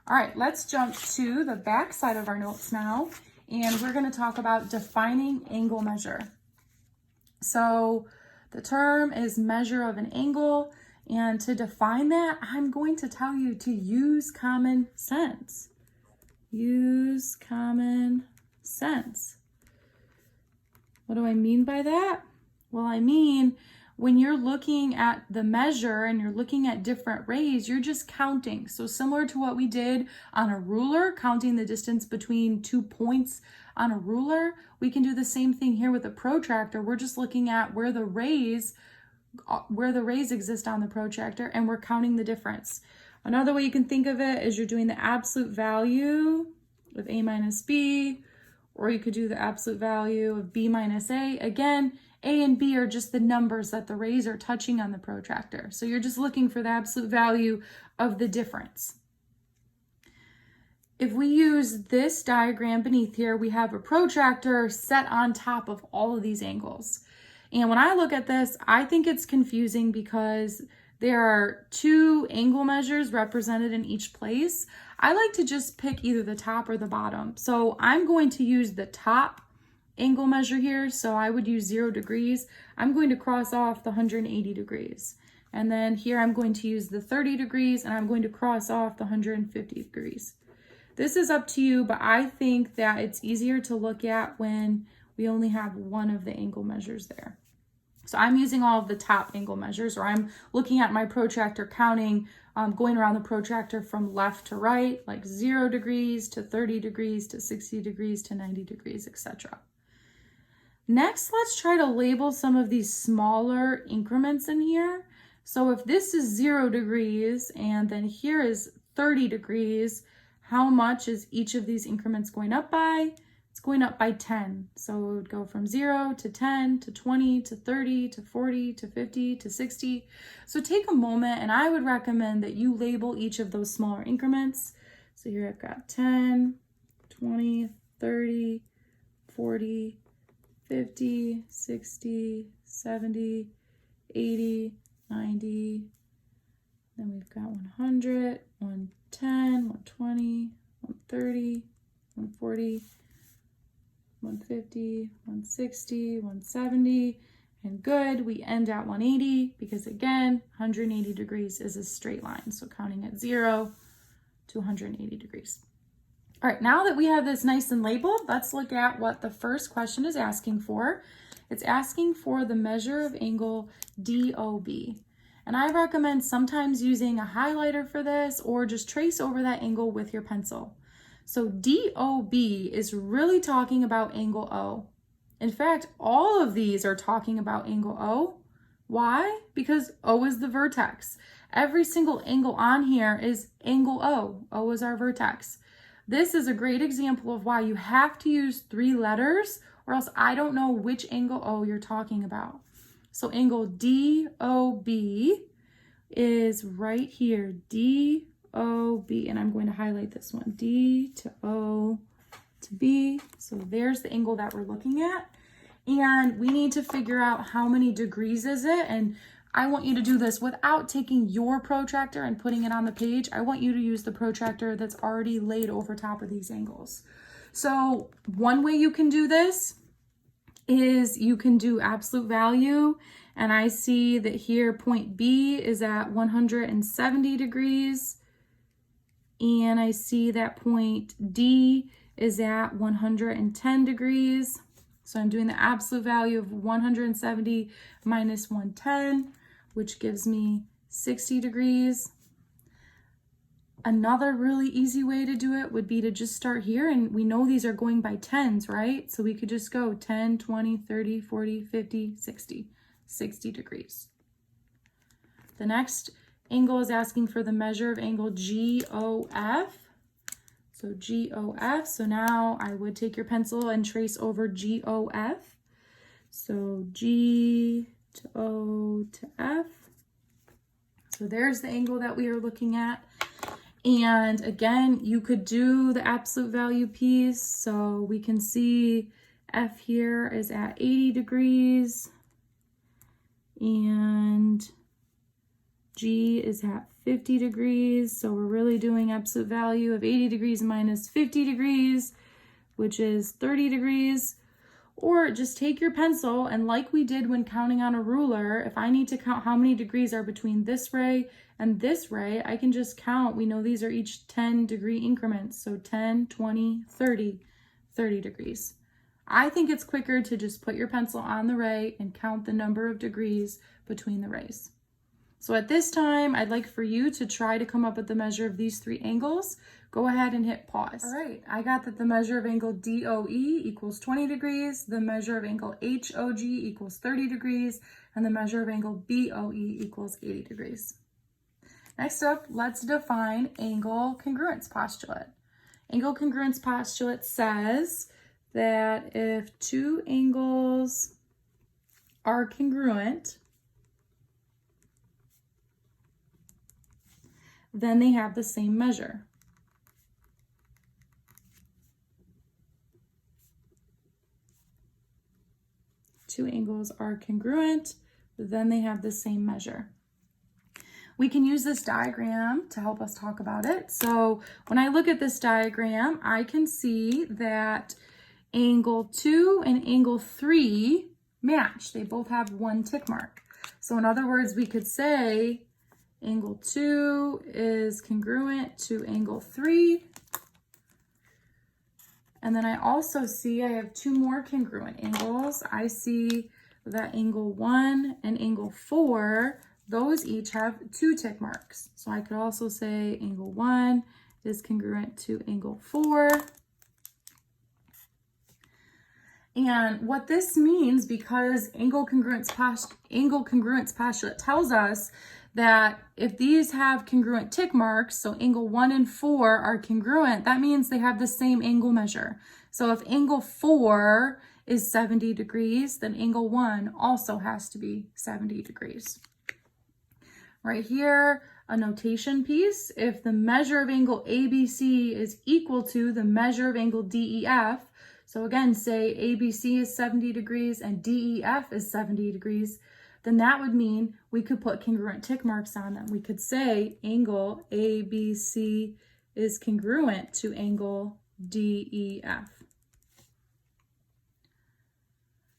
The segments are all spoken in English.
All right, let's jump to the back side of our notes now, and we're going to talk about defining angle measure. So the term is measure of an angle, and to define that, I'm going to tell you to use common sense. Use common sense. What do I mean by that? Well, I mean, when you're looking at the measure and you're looking at different rays, you're just counting. So similar to what we did on a ruler, counting the distance between 2 points on a ruler, we can do the same thing here with a protractor. We're just looking at where the rays exist on the protractor, and we're counting the difference. Another way you can think of it is you're doing the absolute value of A minus B, or you could do the absolute value of B minus A. Again, A and B are just the numbers that the rays are touching on the protractor. So you're just looking for the absolute value of the difference. If we use this diagram beneath here, we have a protractor set on top of all of these angles. And when I look at this, I think it's confusing because there are 2 angle measures represented in each place. I like to just pick either the top or the bottom. So I'm going to use the top angle measure here. So I would use 0 degrees. I'm going to cross off the 180 degrees. And then here I'm going to use the 30 degrees, and I'm going to cross off the 150 degrees. This is up to you, but I think that it's easier to look at when we only have one of the angle measures there. So I'm using all of the top angle measures, or I'm looking at my protractor counting, going around the protractor from left to right, like 0 degrees to 30 degrees to 60 degrees to 90 degrees, etc. Next, let's try to label some of these smaller increments in here. So if this is 0 degrees and then here is 30 degrees, how much is each of these increments going up by? It's going up by 10. So it would go from 0 to 10 to 20 to 30 to 40 to 50 to 60. So take a moment, and I would recommend that you label each of those smaller increments. So here I've got 10, 20, 30, 40, 50, 60, 70, 80, 90. Then we've got 100, 110, 120, 130, 140, 150, 160, 170, and good. We end at 180 because again, 180 degrees is a straight line. So counting at 0 to 180 degrees. All right, now that we have this nice and labeled, let's look at what the first question is asking for. It's asking for the measure of angle DOB. And I recommend sometimes using a highlighter for this, or just trace over that angle with your pencil. So DOB is really talking about angle O. In fact, all of these are talking about angle O. Why? Because O is the vertex. Every single angle on here is angle O. O is our vertex. This is a great example of why you have to use 3 letters, or else I don't know which angle O you're talking about. So angle DOB is right here, DOB, and I'm going to highlight this one, D to O to B. So there's the angle that we're looking at. And we need to figure out how many degrees is it. And I want you to do this without taking your protractor and putting it on the page. I want you to use the protractor that's already laid over top of these angles. So one way you can do this is you can do absolute value. And I see that here point B is at 170 degrees. And I see that point D is at 110 degrees. So I'm doing the absolute value of 170 minus 110, which gives me 60 degrees. Another really easy way to do it would be to just start here, and we know these are going by tens, right? So we could just go 10, 20, 30, 40, 50, 60 degrees. The next angle is asking for the measure of angle GOF. So GOF, so now I would take your pencil and trace over GOF. So G to O to F. So there's the angle that we are looking at. And again, you could do the absolute value piece. So we can see F here is at 80 degrees and G is at 50 degrees. So we're really doing absolute value of 80 degrees minus 50 degrees, which is 30 degrees. Or just take your pencil and like we did when counting on a ruler, if I need to count how many degrees are between this ray and this ray, I can just count. We know these are each 10-degree increments. So 10, 20, 30, 30 degrees. I think it's quicker to just put your pencil on the ray and count the number of degrees between the rays. So at this time, I'd like for you to try to come up with the measure of these three angles. Go ahead and hit pause. All right, I got that the measure of angle DOE equals 20 degrees, the measure of angle HOG equals 30 degrees, and the measure of angle BOE equals 80 degrees. Next up, let's define angle congruence postulate. Angle congruence postulate says that if two angles are congruent, then they have the same measure. Two angles are congruent, then they have the same measure. We can use this diagram to help us talk about it. So when I look at this diagram, I can see that angle 2 and angle 3 match. They both have one tick mark. So in other words, we could say angle 2 is congruent to angle 3. And then I also see I have two more congruent angles. I see that angle 1 and angle 4, those each have two tick marks. So I could also say angle 1 is congruent to angle 4. And what this means, because angle congruence postulate tells us that if these have congruent tick marks, so angle 1 and 4 are congruent, that means they have the same angle measure. So if angle 4 is 70 degrees, then angle 1 also has to be 70 degrees. Right here, a notation piece. If the measure of angle ABC is equal to the measure of angle DEF, so again, say ABC is 70 degrees and DEF is 70 degrees, then that would mean we could put congruent tick marks on them. We could say angle ABC is congruent to angle DEF.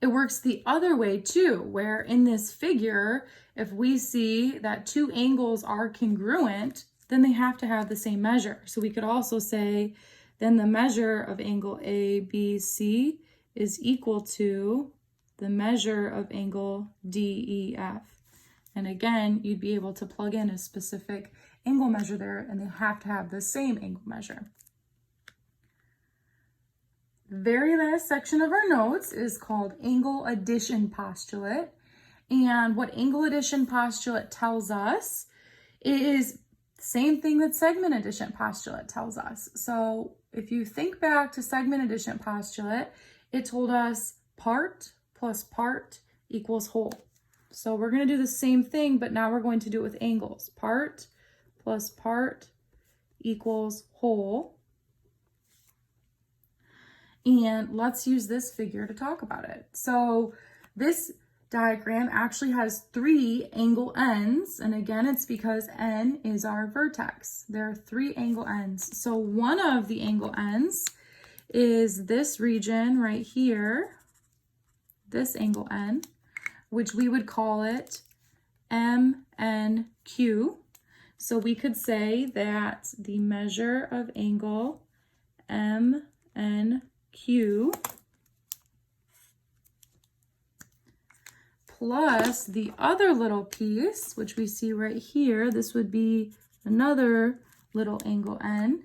It works the other way too, where in this figure, if we see that two angles are congruent, then they have to have the same measure. So we could also say, then the measure of angle ABC is equal to the measure of angle DEF. And again, you'd be able to plug in a specific angle measure there, and they have to have the same angle measure. The very last section of our notes is called angle addition postulate. And what angle addition postulate tells us is the same thing that segment addition postulate tells us. So if you think back to segment addition postulate, it told us part plus part equals whole. So we're going to do the same thing, but now we're going to do it with angles. Part plus part equals whole. And let's use this figure to talk about it. So this diagram actually has three angle ends. And again, it's because N is our vertex. There are three angle ends. So one of the angle ends is this region right here, this angle N, which we would call it MNQ. So we could say that the measure of angle MNQ plus the other little piece, which we see right here, this would be another little angle N,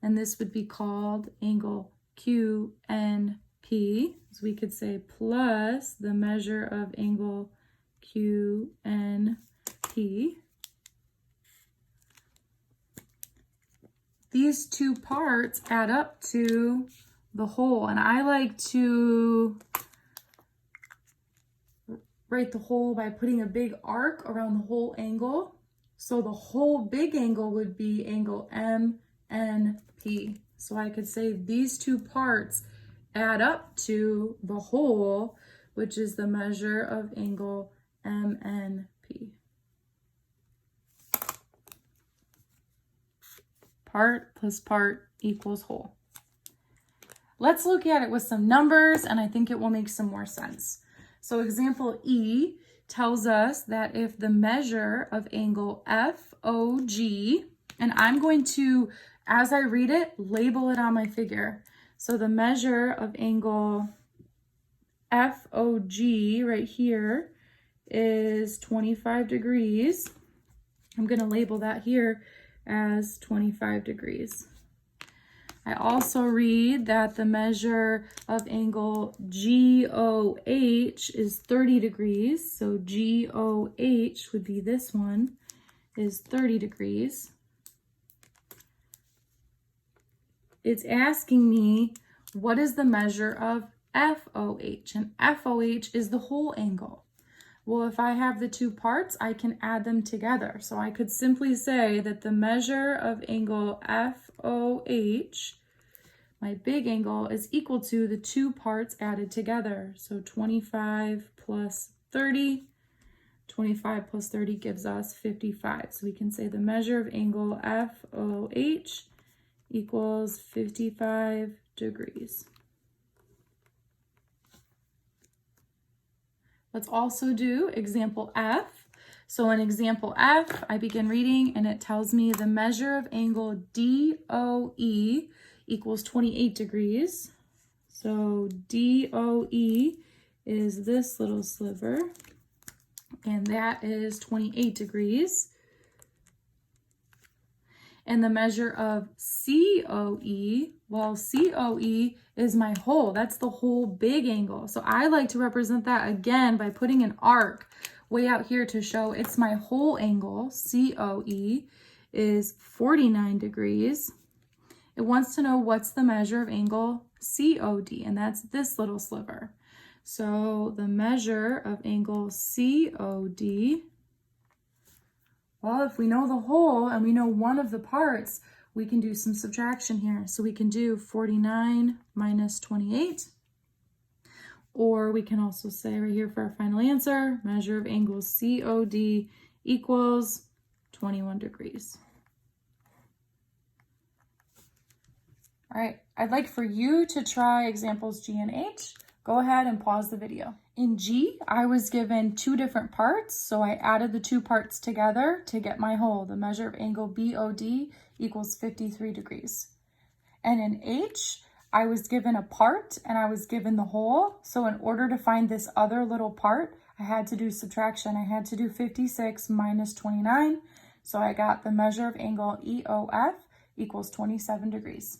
and this would be called angle QNP. So we could say plus the measure of angle QNP. These two parts add up to the whole, and I like to write the whole by putting a big arc around the whole angle. So the whole big angle would be angle MNP. So I could say these two parts add up to the whole, which is the measure of angle MNP. Part plus part equals whole. Let's look at it with some numbers, and I think it will make some more sense. So example E tells us that if the measure of angle FOG, and I'm going to, as I read it, label it on my figure. So the measure of angle FOG right here is 25 degrees. I'm going to label that here as 25 degrees. I also read that the measure of angle GOH is 30 degrees. So GOH would be this one, is 30 degrees. It's asking me, what is the measure of FOH? And FOH is the whole angle. Well, if I have the two parts, I can add them together. So I could simply say that the measure of angle FOH, my big angle, is equal to the two parts added together. So 25 plus 30. 25 plus 30 gives us 55. So we can say the measure of angle FOH equals 55 degrees. Let's also do example F. So in example F, I begin reading and it tells me the measure of angle DOE equals 28 degrees. So DOE is this little sliver, and that is 28 degrees. And the measure of COE, well, COE is my whole. That's the whole big angle. So I like to represent that again by putting an arc way out here to show it's my whole angle. COE is 49 degrees. It wants to know what's the measure of angle COD, and that's this little sliver. So the measure of angle COD, well, if we know the whole and we know one of the parts, we can do some subtraction here. So we can do 49 minus 28. Or we can also say right here for our final answer, measure of angle COD equals 21 degrees. All right, I'd like for you to try examples G and H. Go ahead and pause the video. In G, I was given two different parts, so I added the two parts together to get my whole. The measure of angle BOD equals 53 degrees. And in H, I was given a part and I was given the whole. So in order to find this other little part, I had to do subtraction. I had to do 56 minus 29. So I got the measure of angle EOF equals 27 degrees.